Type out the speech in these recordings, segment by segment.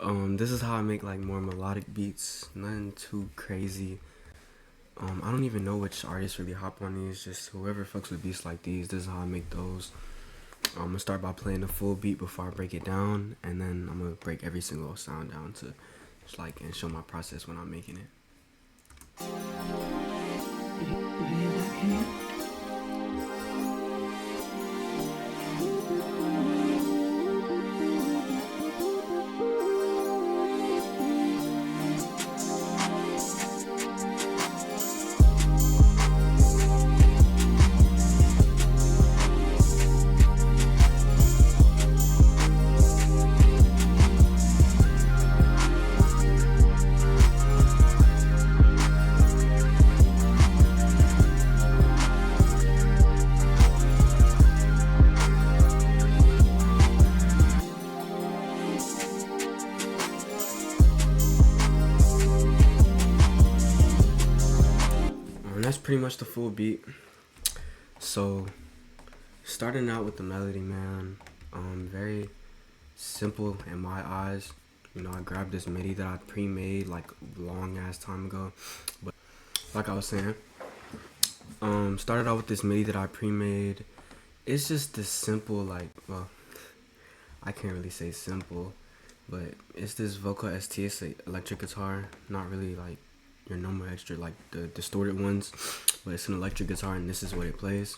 This is how I make like more melodic beats, nothing too crazy. I don't even know which artists really hop on these, just whoever fucks with beats like these, this is how I make those. I'm gonna start by playing the full beat before I break it down, and then I'm gonna break every single sound down to just like and show my process when I'm making it. That's pretty much the full beat. So starting out with the melody, man, very simple in my eyes. You know, I grabbed this MIDI that I pre-made like long ass time ago, but like I was saying, started out with this MIDI that I pre-made. It's just this simple, like, well, I can't really say simple, but it's this vocal STS electric guitar, not really like your normal extra like the distorted ones, but it's an electric guitar and this is what it plays.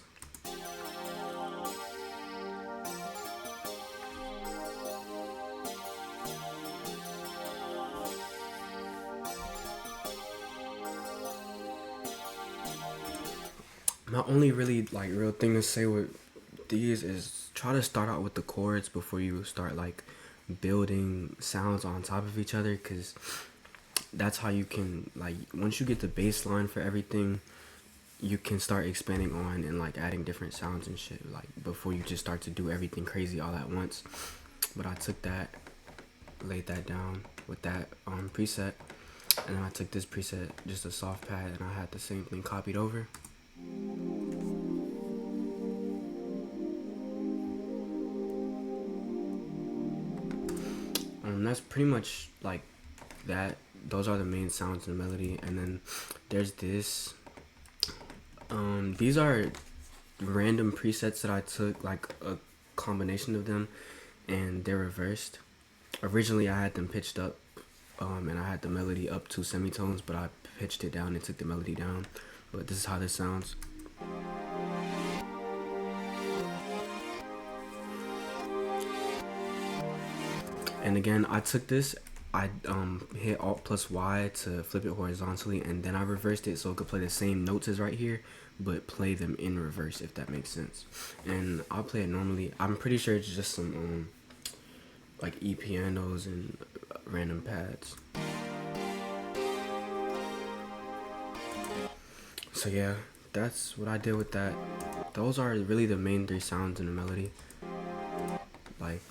My only really like real thing to say with these is try to start out with the chords before you start like building sounds on top of each other, because that's how you can, like, once you get the bass line for everything, you can start expanding on and like adding different sounds and shit, like before you just start to do everything crazy all at once. But I took that, laid that down with that preset, and then I took this preset, just a soft pad, and I had the same thing copied over. That's pretty much like that. Those are the main sounds in the melody, and then there's this. These are random presets that I took, like a combination of them, and they're reversed. Originally, I had them pitched up, and I had the melody up 2 semitones, but I pitched it down and took the melody down. But this is how this sounds. And again, I took this, I hit Alt plus Y to flip it horizontally, and then I reversed it so it could play the same notes as right here, but play them in reverse, if that makes sense. And I'll play it normally. I'm pretty sure it's just some like E pianos and random pads. So yeah, that's what I did with that. Those are really the main 3 sounds in the melody. Like,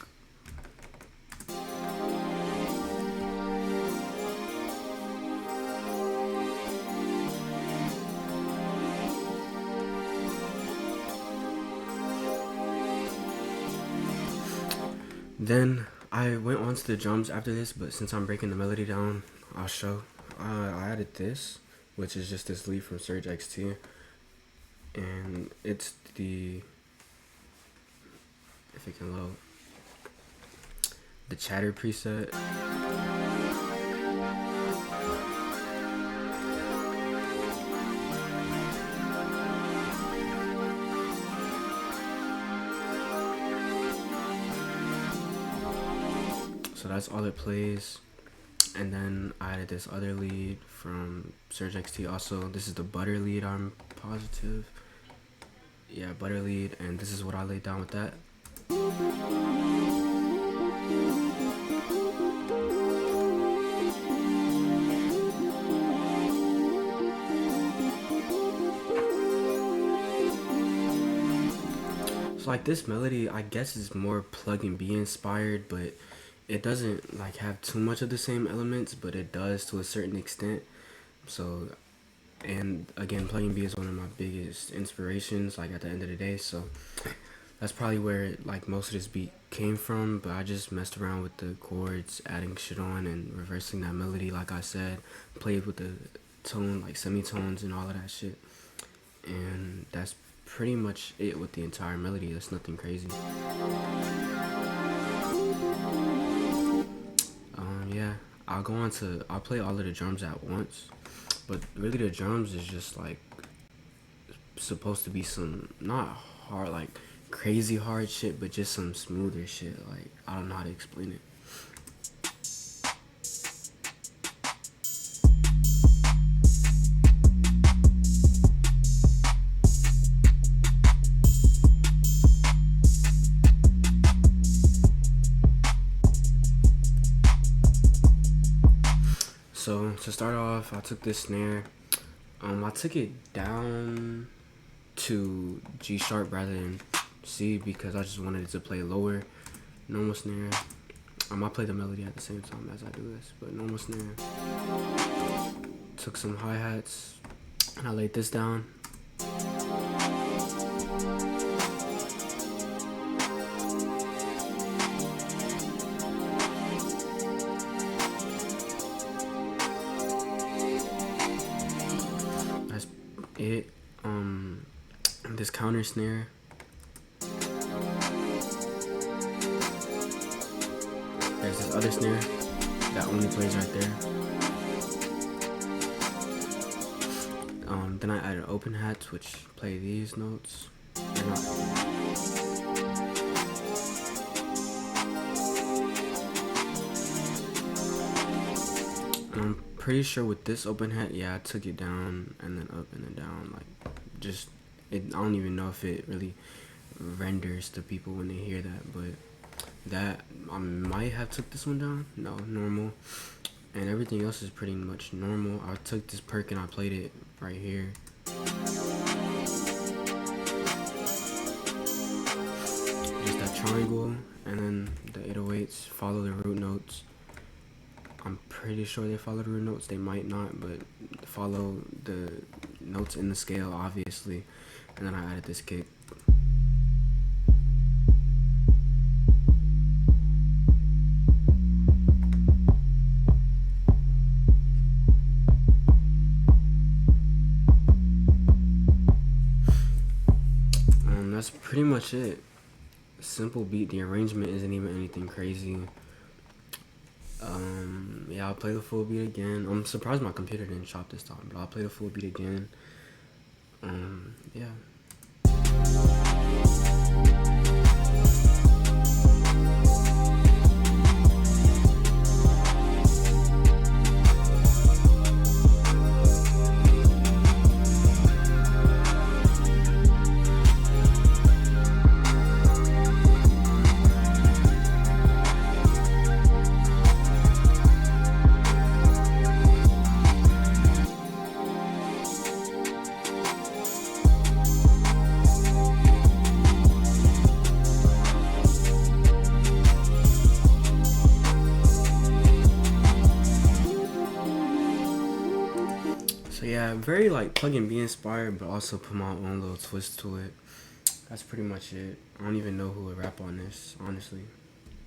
then I went on to the drums after this, but since I'm breaking the melody down, I'll show. I added this, which is just this lead from Surge XT, and it's the, if it can load, the chatter preset. So that's all it plays. And then I added this other lead from Surge XT also. This is the butter lead, I'm positive. Yeah, butter lead, and this is what I laid down with that. So like this melody, I guess is more pluggnb inspired, but it doesn't like have too much of the same elements, but it does to a certain extent. So, and again, pluggnb is one of my biggest inspirations, like at the end of the day. So that's probably where like most of this beat came from. But I just messed around with the chords, adding shit on and reversing that melody. Like I said, played with the tone, like semitones and all of that shit. And that's pretty much it with the entire melody. That's nothing crazy. Yeah, I'll play all of the drums at once, but really the drums is just like supposed to be some not hard, like crazy hard shit, but just some smoother shit. Like, I don't know how to explain it. So to start off, I took this snare. I took it down to G sharp rather than C because I just wanted it to play lower. Normal snare. I play the melody at the same time as I do this, but normal snare. Took some hi-hats and I laid this down. That's it. This counter snare. There's this other snare that only plays right there. Then I added open hats, which play these notes. I'm pretty sure with this open hat, yeah, I took it down and then up and then down. Like, just, I don't even know if it really renders to people when they hear that, but that I might have took this one down. No, normal, and everything else is pretty much normal. I took this perk and I played it right here. Just that triangle, and then the 808s follow the root notes. I'm pretty sure they follow the root notes. They might not, but follow the notes in the scale, obviously. And then I added this kick. That's pretty much it. Simple beat. The arrangement isn't even anything crazy. Yeah, I'll play the full beat again. I'm surprised my computer didn't chop this time, but I'll play the full beat again. Yeah. So yeah, very like pluggnb inspired, but also put my own little twist to it. That's pretty much it. I don't even know who would rap on this, honestly.